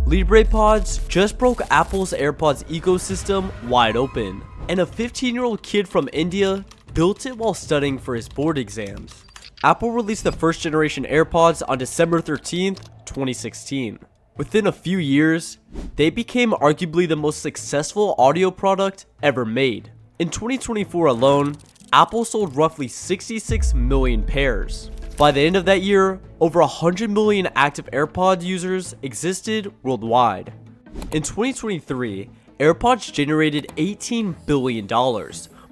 LibrePods just broke Apple's AirPods ecosystem wide open, and a 15-year-old kid from India built it while studying for his board exams. Apple released the first generation AirPods on December 13th, 2016. Within a few years, they became arguably the most successful audio product ever made. In 2024 alone, Apple sold roughly 66 million pairs. By the end of that year, over 100 million active AirPods users existed worldwide. In 2023, AirPods generated $18 billion,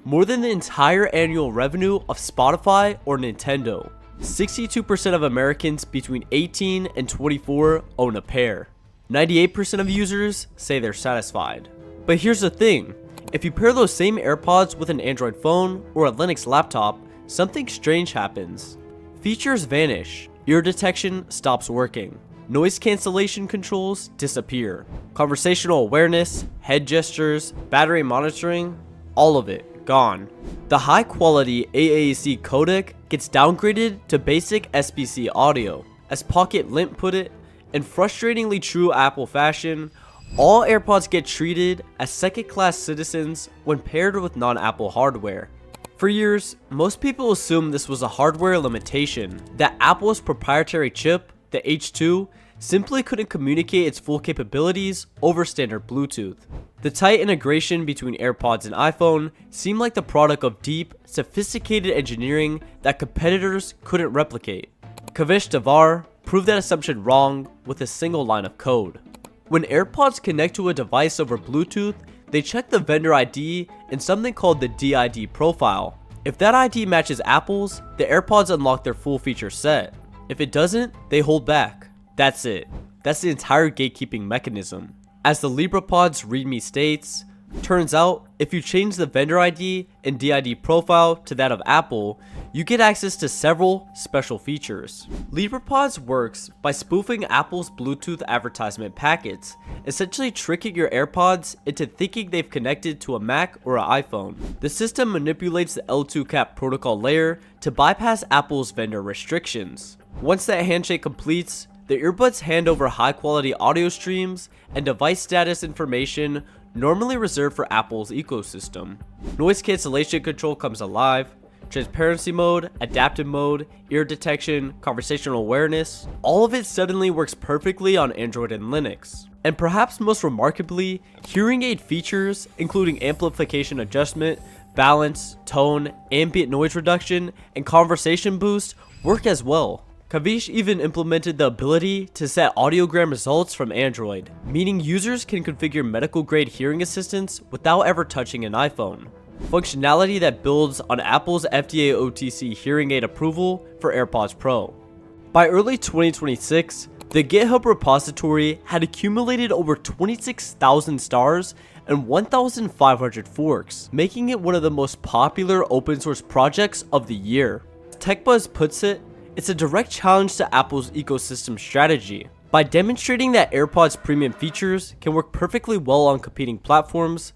more than the entire annual revenue of Spotify or Nintendo. 62% of Americans between 18 and 24 own a pair. 98% of users say they're satisfied. But here's the thing, if you pair those same AirPods with an Android phone or a Linux laptop, something strange happens. Features vanish, ear detection stops working, noise cancellation controls disappear, conversational awareness, head gestures, battery monitoring, all of it gone. The high quality AAC codec gets downgraded to basic SBC audio. As Pocket Limp put it, in frustratingly true Apple fashion, all AirPods get treated as second-class citizens when paired with non-Apple hardware. For years, most people assumed this was a hardware limitation, that Apple's proprietary chip, the H2, simply couldn't communicate its full capabilities over standard Bluetooth. The tight integration between AirPods and iPhone seemed like the product of deep, sophisticated engineering that competitors couldn't replicate. Kavish Davar proved that assumption wrong with a single line of code. When AirPods connect to a device over Bluetooth, they check the vendor ID in something called the DID profile. If that ID matches Apple's, the AirPods unlock their full feature set. If it doesn't, they hold back. That's it. That's the entire gatekeeping mechanism. As the LibrePods README states, turns out, if you change the vendor ID and DID profile to that of Apple, you get access to several special features. LibrePods works by spoofing Apple's Bluetooth advertisement packets, essentially tricking your AirPods into thinking they've connected to a Mac or an iPhone. The system manipulates the L2CAP protocol layer to bypass Apple's vendor restrictions. Once that handshake completes, the earbuds hand over high-quality audio streams and device status information normally reserved for Apple's ecosystem. Noise cancellation control comes alive, transparency mode, adaptive mode, ear detection, conversational awareness, all of it suddenly works perfectly on Android and Linux. And perhaps most remarkably, hearing aid features, including amplification adjustment, balance, tone, ambient noise reduction, and conversation boost, work as well. Kavish even implemented the ability to set audiogram results from Android, meaning users can configure medical-grade hearing assistance without ever touching an iPhone. Functionality that builds on Apple's FDA OTC hearing aid approval for AirPods Pro. By early 2026, the GitHub repository had accumulated over 26,000 stars and 1,500 forks, making it one of the most popular open source projects of the year. As TechBuzz puts it, it's a direct challenge to Apple's ecosystem strategy. By demonstrating that AirPods premium features can work perfectly well on competing platforms,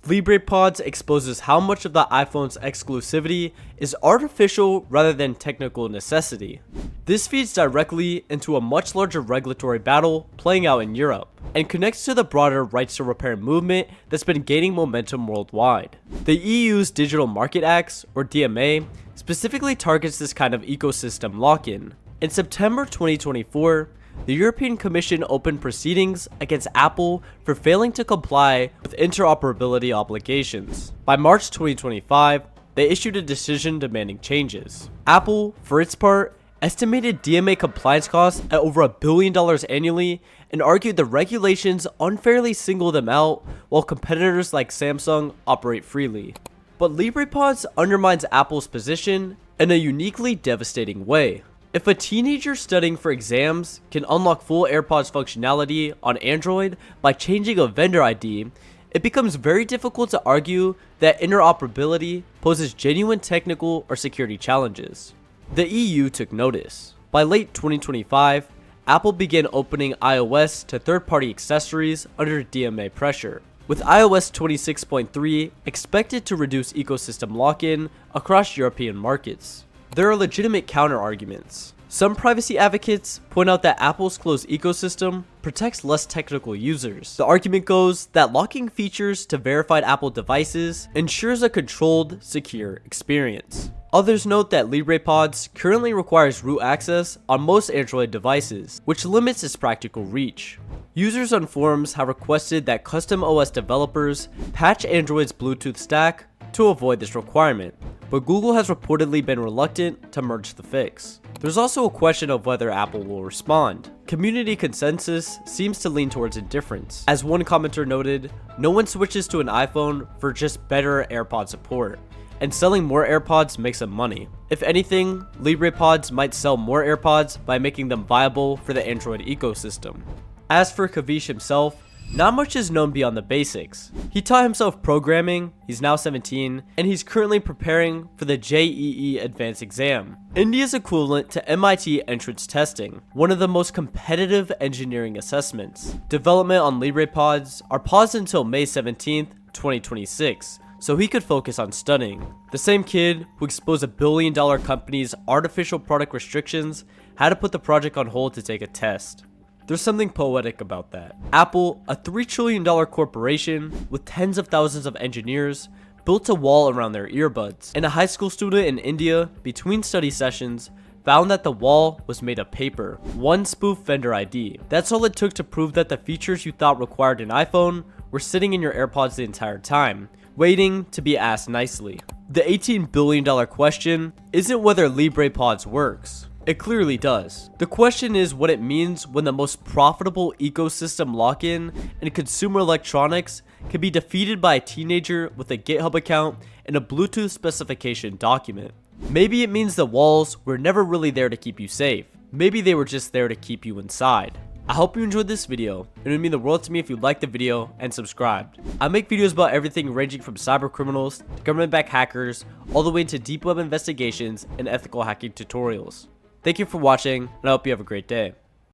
LibrePods exposes how much of the iPhone's exclusivity is artificial rather than technical necessity. This feeds directly into a much larger regulatory battle playing out in Europe, and connects to the broader rights to repair movement that's been gaining momentum worldwide. The EU's Digital Market Act, or DMA, specifically targets this kind of ecosystem lock-in. In September 2024, the European Commission opened proceedings against Apple for failing to comply with interoperability obligations. By March 2025, they issued a decision demanding changes. Apple, for its part, estimated DMA compliance costs at over $1 billion annually and argued the regulations unfairly single them out while competitors like Samsung operate freely. But LibrePods undermines Apple's position in a uniquely devastating way. If a teenager studying for exams can unlock full AirPods functionality on Android by changing a vendor ID, it becomes very difficult to argue that interoperability poses genuine technical or security challenges. The EU took notice. By late 2025, Apple began opening iOS to third-party accessories under DMA pressure, with iOS 26.3 expected to reduce ecosystem lock-in across European markets. There are legitimate counter-arguments. Some privacy advocates point out that Apple's closed ecosystem protects less technical users. The argument goes that locking features to verified Apple devices ensures a controlled, secure experience. Others note that LibrePods currently requires root access on most Android devices, which limits its practical reach. Users on forums have requested that custom OS developers patch Android's Bluetooth stack to avoid this requirement, but Google has reportedly been reluctant to merge the fix. There's also a question of whether Apple will respond. Community consensus seems to lean towards indifference. As one commenter noted, no one switches to an iPhone for just better AirPod support, and selling more AirPods makes them money. If anything, LibrePods might sell more AirPods by making them viable for the Android ecosystem. As for Kavish himself, not much is known beyond the basics. He taught himself programming, he's now 17, and he's currently preparing for the JEE Advanced exam, India's equivalent to MIT entrance testing, one of the most competitive engineering assessments. Development on LibrePods are paused until May 17th, 2026, so he could focus on studying. The same kid who exposed a billion-dollar company's artificial product restrictions had to put the project on hold to take a test. There's something poetic about that. Apple, a $3 trillion corporation with tens of thousands of engineers, built a wall around their earbuds. And a high school student in India, between study sessions, found that the wall was made of paper, one spoof vendor ID. That's all it took to prove that the features you thought required an iPhone were sitting in your AirPods the entire time, waiting to be asked nicely. The $18 billion question isn't whether LibrePods works. It clearly does. The question is what it means when the most profitable ecosystem lock-in in consumer electronics can be defeated by a teenager with a GitHub account and a Bluetooth specification document. Maybe it means the walls were never really there to keep you safe. Maybe they were just there to keep you inside. I hope you enjoyed this video. It would mean the world to me if you liked the video and subscribed. I make videos about everything ranging from cyber criminals to government-backed hackers, all the way into deep web investigations and ethical hacking tutorials. Thank you for watching, and I hope you have a great day.